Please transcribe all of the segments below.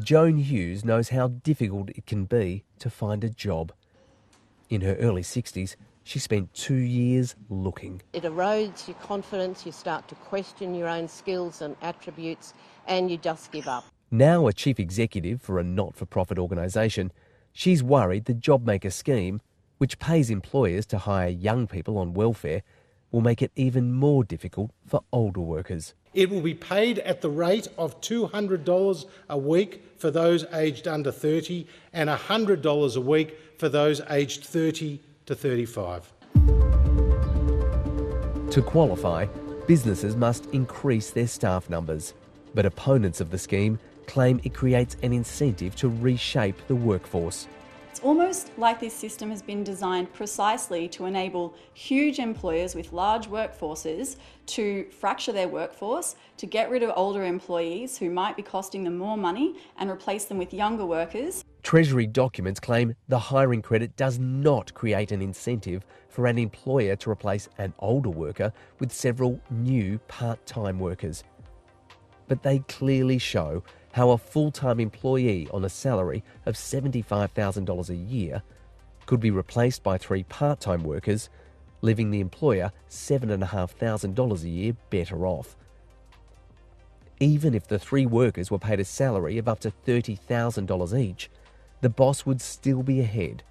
Joan Hughes knows how difficult it can be to find a job. In her early 60s, she spent 2 years looking. It erodes your confidence, you start to question your own skills and attributes, and you just give up. Now a chief executive for a not-for-profit organisation, she's worried the JobMaker scheme, which pays employers to hire young people on welfare, will make it even more difficult for older workers. It will be paid at the rate of $200 a week for those aged under 30 and $100 a week for those aged 30 to 35. To qualify, businesses must increase their staff numbers, but opponents of the scheme claim it creates an incentive to reshape the workforce. It's almost like this system has been designed precisely to enable huge employers with large workforces to fracture their workforce, to get rid of older employees who might be costing them more money and replace them with younger workers. Treasury documents claim the hiring credit does not create an incentive for an employer to replace an older worker with several new part-time workers. But they clearly show how a full-time employee on a salary of $75,000 a year could be replaced by 3 part-time workers, leaving the employer $7,500 a year better off. Even if the 3 workers were paid a salary of up to $30,000 each, the boss would still be ahead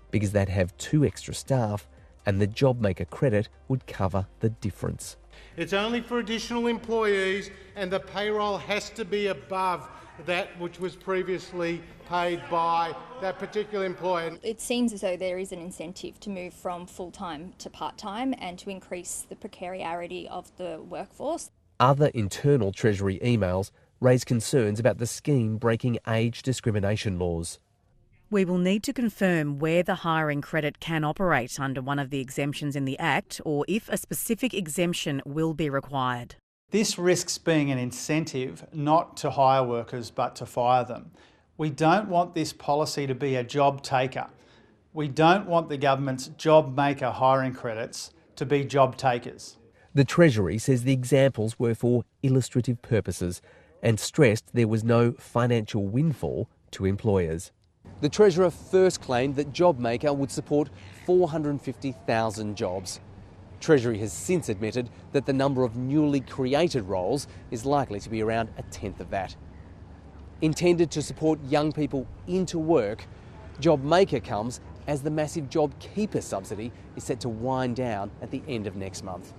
because they'd have 2 extra staff and the JobMaker credit would cover the difference. It's only for additional employees, and the payroll has to be above that which was previously paid by that particular employer. It seems as though there is an incentive to move from full-time to part-time and to increase the precarity of the workforce. Other internal Treasury emails raise concerns about the scheme breaking age discrimination laws. We will need to confirm where the hiring credit can operate under one of the exemptions in the Act, or if a specific exemption will be required. This risks being an incentive not to hire workers but to fire them. We don't want this policy to be a job taker. We don't want the government's JobMaker hiring credits to be job takers. The Treasury says the examples were for illustrative purposes and stressed there was no financial windfall to employers. The Treasurer first claimed that JobMaker would support 450,000 jobs. Treasury has since admitted that the number of newly created roles is likely to be around 1/10 of that. Intended to support young people into work, JobMaker comes as the massive JobKeeper subsidy is set to wind down at the end of next month,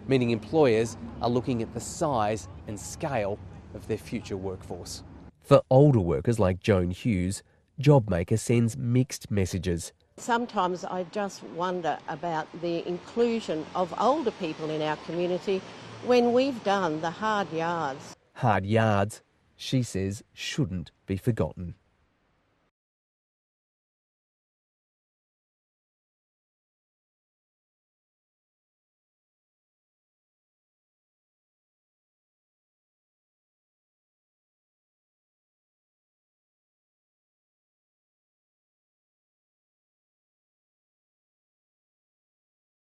meaning employers are looking at the size and scale of their future workforce. For older workers like Joan Hughes, JobMaker sends mixed messages. Sometimes I just wonder about the inclusion of older people in our community when we've done the hard yards. Hard yards, she says, shouldn't be forgotten.